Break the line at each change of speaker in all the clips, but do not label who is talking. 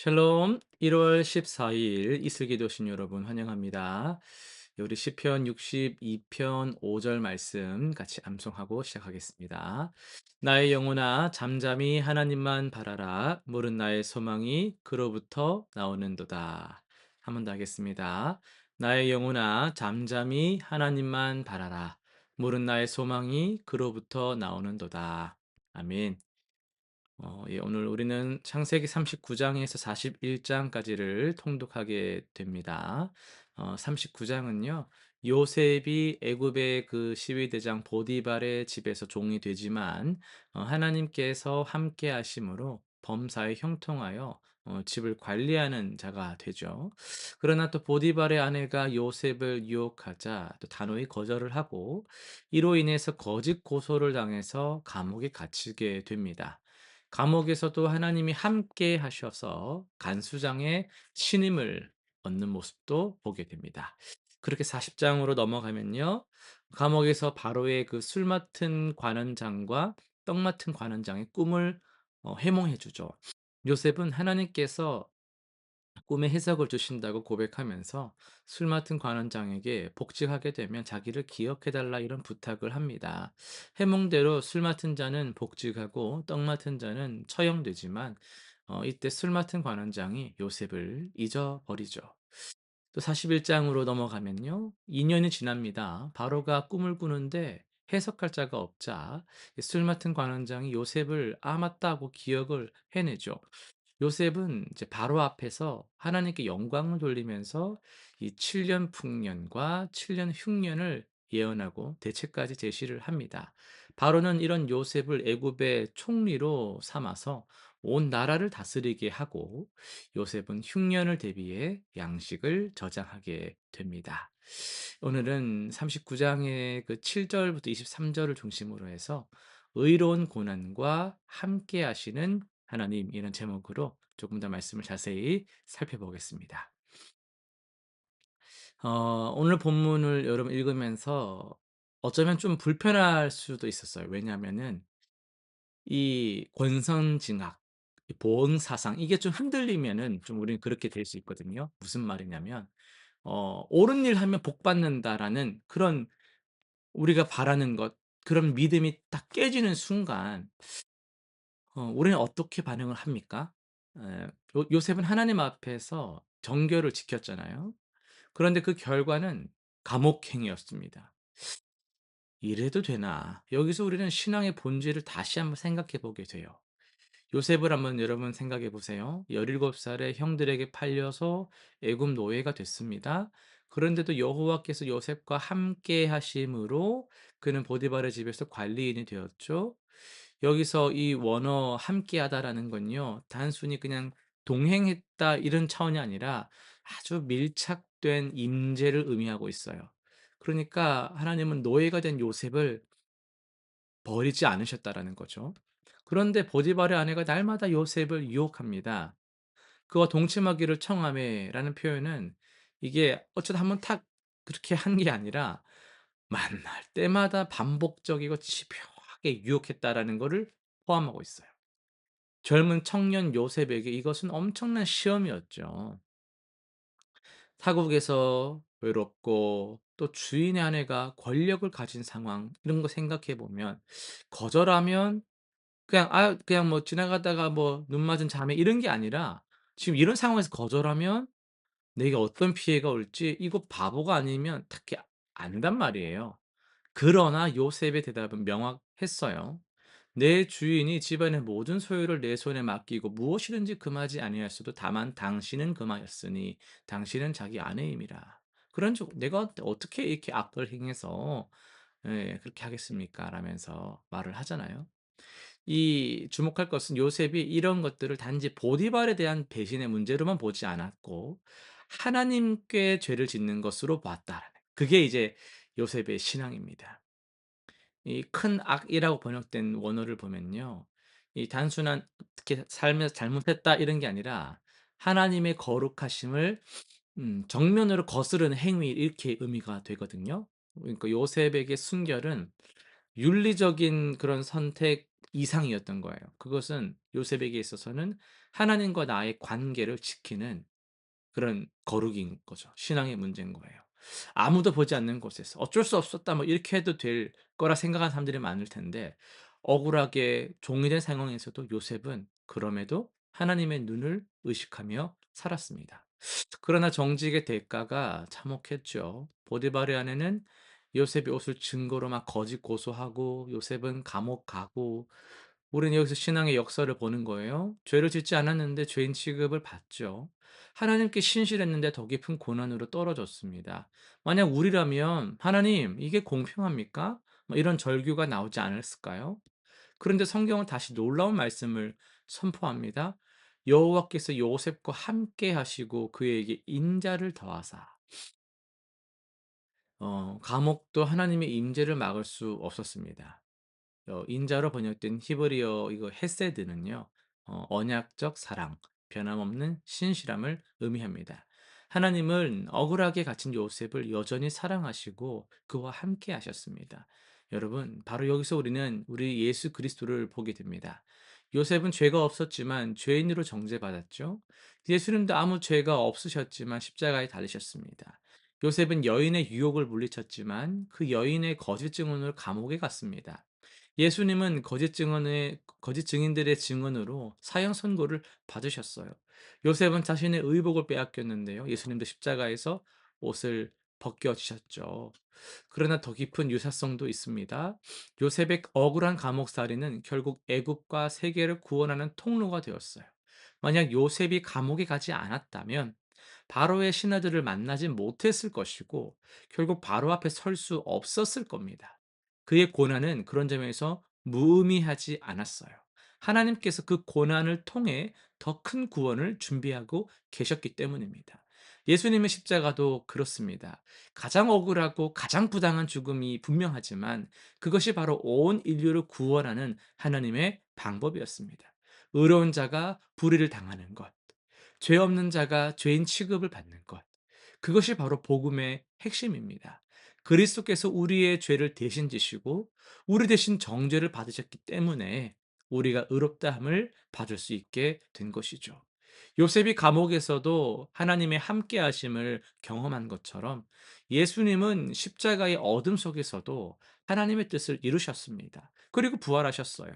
샬롬. 1월 14일 이슬기도신 여러분 환영합니다. 우리 시편 62편 5절 말씀 같이 암송하고 시작하겠습니다. 나의 영혼아 잠잠히 하나님만 바라라. 물은 나의 소망이 그로부터 나오는도다. 한 번 더 하겠습니다. 나의 영혼아 잠잠히 하나님만 바라라. 물은 나의 소망이 그로부터 나오는도다. 아멘. 예, 오늘 우리는 창세기 39장에서 41장까지를 통독하게 됩니다. 39장은요, 요셉이 애굽의 그 시위대장 보디발의 집에서 종이 되지만 하나님께서 함께 하심으로 범사에 형통하여 집을 관리하는 자가 되죠. 그러나 또 보디발의 아내가 요셉을 유혹하자 또 단호히 거절을 하고 이로 인해서 거짓 고소를 당해서 감옥에 갇히게 됩니다. 감옥에서도 하나님이 함께 하셔서 간수장의 신임을 얻는 모습도 보게 됩니다. 그렇게 40장으로 넘어가면요. 감옥에서 바로의 그 술 맡은 관원장과 떡 맡은 관원장의 꿈을 해몽해 주죠. 요셉은 하나님께서 꿈의 해석을 주신다고 고백하면서 술 맡은 관원장에게 복직하게 되면 자기를 기억해 달라 이런 부탁을 합니다. 해몽대로 술 맡은 자는 복직하고 떡 맡은 자는 처형되지만 이때 술 맡은 관원장이 요셉을 잊어버리죠. 또 41장으로 넘어가면요. 2년이 지납니다. 바로가 꿈을 꾸는데 해석할 자가 없자 술 맡은 관원장이 요셉을 아 맞다 하고 기억을 해내죠. 요셉은 이제 바로 앞에서 하나님께 영광을 돌리면서 이 7년 풍년과 7년 흉년을 예언하고 대책까지 제시를 합니다. 바로는 이런 요셉을 애굽의 총리로 삼아서 온 나라를 다스리게 하고 요셉은 흉년을 대비해 양식을 저장하게 됩니다. 오늘은 39장의 그 7절부터 23절을 중심으로 해서 의로운 고난과 함께 하시는 하나님 이런 제목으로 조금 더 말씀을 자세히 살펴보겠습니다. 오늘 본문을 여러분 읽으면서 어쩌면 좀 불편할 수도 있었어요. 왜냐하면은 이 권선징악, 이 보응사상 이게 좀 흔들리면은 좀 우리는 그렇게 될 수 있거든요. 무슨 말이냐면 옳은 일 하면 복 받는다라는 그런 우리가 바라는 것 그런 믿음이 딱 깨지는 순간 우리는 어떻게 반응을 합니까? 요셉은 하나님 앞에서 정결을 지켰잖아요. 그런데 그 결과는 감옥행이었습니다. '이래도 되나?' 여기서 우리는 신앙의 본질을 다시 한번 생각해 보게 돼요. 요셉을 한번 여러분 생각해 보세요. 17 살에 형들에게 팔려서 애굽 노예가 됐습니다. 그런데도 여호와께서 요셉과 함께 하심으로 그는 보디발의 집에서 관리인이 되었죠. 여기서 이 원어 함께하다라는 건요. 단순히 그냥 동행했다 이런 차원이 아니라 아주 밀착된 임재를 의미하고 있어요. 그러니까 하나님은 노예가 된 요셉을 버리지 않으셨다라는 거죠. 그런데 보디발의 아내가 날마다 요셉을 유혹합니다. 그와 동침하기를 청하매라는 표현은 이게 어쩌다 한번 탁 그렇게 한 게 아니라 만날 때마다 반복적이고 집요하게 유혹했다라는 거를 포함하고 있어요. 젊은 청년 요셉에게 이것은 엄청난 시험이었죠. 타국에서 외롭고 또 주인의 아내가 권력을 가진 상황 이런 거 생각해 보면 거절하면 그냥 뭐 지나가다가 뭐 눈 맞은 자매 이런 게 아니라 지금 이런 상황에서 거절하면 내게 어떤 피해가 올지 이거 바보가 아니면 딱히 안단 말이에요. 그러나 요셉의 대답은 명확했어요. "내 주인이 집안의 모든 소유를 내 손에 맡기고 무엇이든지 금하지 아니하였어도 다만 당신은 금하였으니 당신은 자기 아내임이라." 그런즉 "내가 어떻게 이렇게 악을 행해서 그렇게 하겠습니까?" 라면서 말을 하잖아요. 이 주목할 것은 요셉이 이런 것들을 단지 보디발에 대한 배신의 문제로만 보지 않았고 하나님께 죄를 짓는 것으로 봤다라는 그게 이제 요셉의 신앙입니다. 이 큰 악이라고 번역된 원어를 보면요. 이 단순한 어떻게 삶에서 잘못했다 이런 게 아니라 하나님의 거룩하심을 정면으로 거스르는 행위 이렇게 의미가 되거든요. 그러니까 요셉에게 순결은 윤리적인 그런 선택 이상이었던 거예요. 그것은 요셉에게 있어서는 하나님과 나의 관계를 지키는 그런 거룩인 거죠. 신앙의 문제인 거예요. 아무도 보지 않는 곳에서 '어쩔 수 없었다.' 뭐 이렇게 해도 될 거라 생각하는 사람들이 많을 텐데, 억울하게 종이 된 상황에서도 요셉은 그럼에도 하나님의 눈을 의식하며 살았습니다. 그러나 정직의 대가가 참혹했죠. 보디발의 아내는 요셉의 옷을 증거로 막 거짓 고소하고, 요셉은 감옥 가고, 우리는 여기서 신앙의 역사를 보는 거예요. 죄를 짓지 않았는데 죄인 취급을 받죠. 하나님께 신실했는데 더 깊은 고난으로 떨어졌습니다. 만약 우리라면 "하나님, 이게 공평합니까?" 뭐 이런 절규가 나오지 않았을까요? 그런데 성경은 다시 놀라운 말씀을 선포합니다. 여호와께서 요셉과 함께 하시고 그에게 인자를 더하사. 감옥도 하나님의 임재를 막을 수 없었습니다. 인자로 번역된 히브리어 이거 헤세드는요, 언약적 사랑, 변함없는 신실함을 의미합니다. 하나님은 억울하게 갇힌 요셉을 여전히 사랑하시고 그와 함께 하셨습니다. 여러분, 바로 여기서 우리는 우리 예수 그리스도를 보게 됩니다. 요셉은 죄가 없었지만 죄인으로 정죄받았죠. 예수님도 아무 죄가 없으셨지만 십자가에 달리셨습니다. 요셉은 여인의 유혹을 물리쳤지만 그 여인의 거짓 증언으로 감옥에 갔습니다. 예수님은 거짓 증인들의 증언으로 사형 선고를 받으셨어요. 요셉은 자신의 의복을 빼앗겼는데요. 예수님도 십자가에서 옷을 벗겨지셨죠. 그러나 더 깊은 유사성도 있습니다. 요셉의 억울한 감옥살이는 결국 애굽과 세계를 구원하는 통로가 되었어요. 만약 요셉이 감옥에 가지 않았다면 바로의 신하들을 만나지 못했을 것이고, 결국 바로 앞에 설 수 없었을 겁니다. 그의 고난은 그런 점에서 무의미하지 않았어요. 하나님께서 그 고난을 통해 더 큰 구원을 준비하고 계셨기 때문입니다. 예수님의 십자가도 그렇습니다. 가장 억울하고 가장 부당한 죽음이 분명하지만 그것이 바로 온 인류를 구원하는 하나님의 방법이었습니다. 의로운 자가 불의를 당하는 것, 죄 없는 자가 죄인 취급을 받는 것. 그것이 바로 복음의 핵심입니다. 그리스도께서 우리의 죄를 대신 지시고 우리 대신 정죄를 받으셨기 때문에 우리가 의롭다함을 받을 수 있게 된 것이죠. 요셉이 감옥에서도 하나님의 함께 하심을 경험한 것처럼 예수님은 십자가의 어둠 속에서도 하나님의 뜻을 이루셨습니다. 그리고 부활하셨어요.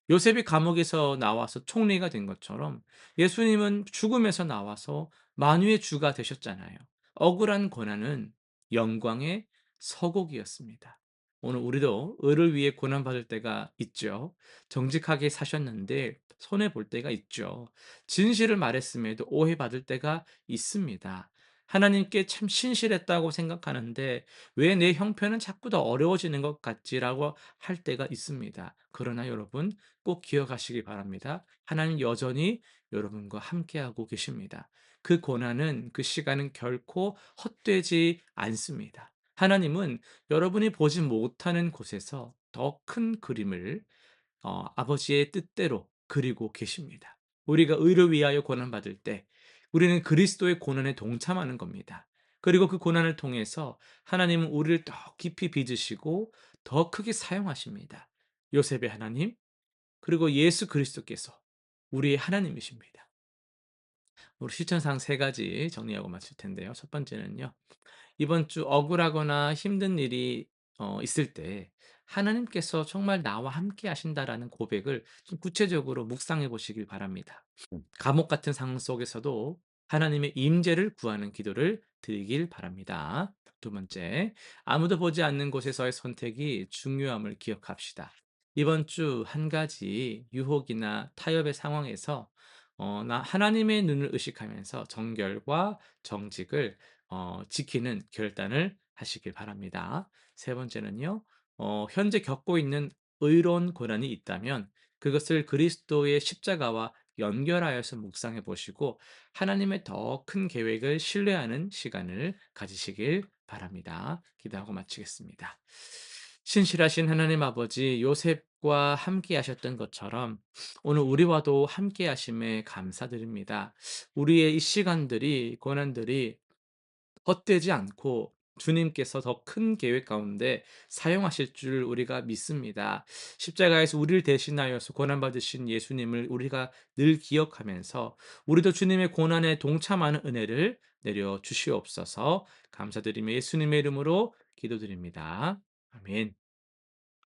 요셉이 감옥에서 나와서 총리가 된 것처럼 예수님은 죽음에서 나와서 만유의 주가 되셨잖아요. 억울한 고난은 영광의 서곡이었습니다. 오늘 우리도 의를 위해 고난받을 때가 있죠. 정직하게 사셨는데 손해 볼 때가 있죠. 진실을 말했음에도 오해받을 때가 있습니다. 하나님께 참 신실했다고 생각하는데 왜 내 형편은 자꾸 더 어려워지는 것 같지라고 할 때가 있습니다. 그러나 여러분, 꼭 기억하시기 바랍니다. 하나님 여전히 여러분과 함께하고 계십니다. 그 고난은, 그 시간은 결코 헛되지 않습니다. 하나님은 여러분이 보지 못하는 곳에서 더 큰 그림을 아버지의 뜻대로 그리고 계십니다. 우리가 의를 위하여 고난받을 때 우리는 그리스도의 고난에 동참하는 겁니다. 그리고 그 고난을 통해서 하나님은 우리를 더 깊이 빚으시고 더 크게 사용하십니다. 요셉의 하나님, 그리고 예수 그리스도께서 우리의 하나님이십니다. 우리 실천사항 세 가지 정리하고 마칠 텐데요. 첫 번째는요, 이번 주 억울하거나 힘든 일이 있을 때 하나님께서 정말 나와 함께 하신다라는 고백을 좀 구체적으로 묵상해 보시길 바랍니다. 감옥 같은 상황 속에서도 하나님의 임재를 구하는 기도를 드리길 바랍니다. 두 번째, 아무도 보지 않는 곳에서의 선택이 중요함을 기억합시다. 이번 주 한 가지 유혹이나 타협의 상황에서 나 하나님의 눈을 의식하면서 정결과 정직을 지키는 결단을 하시길 바랍니다. 세 번째는요, 현재 겪고 있는 의로운 고난이 있다면 그것을 그리스도의 십자가와 연결하여서 묵상해 보시고 하나님의 더 큰 계획을 신뢰하는 시간을 가지시길 바랍니다. 기도하고 마치겠습니다. 신실하신 하나님 아버지, 요셉과 함께 하셨던 것처럼 오늘 우리와도 함께 하심에 감사드립니다. 우리의 이 시간들이, 고난들이 헛되지 않고 주님께서 더 큰 계획 가운데 사용하실 줄 우리가 믿습니다. 십자가에서 우리를 대신하여서 고난 받으신 예수님을 우리가 늘 기억하면서 우리도 주님의 고난에 동참하는 은혜를 내려 주시옵소서. 감사드리며 예수님의 이름으로 기도드립니다. 아멘.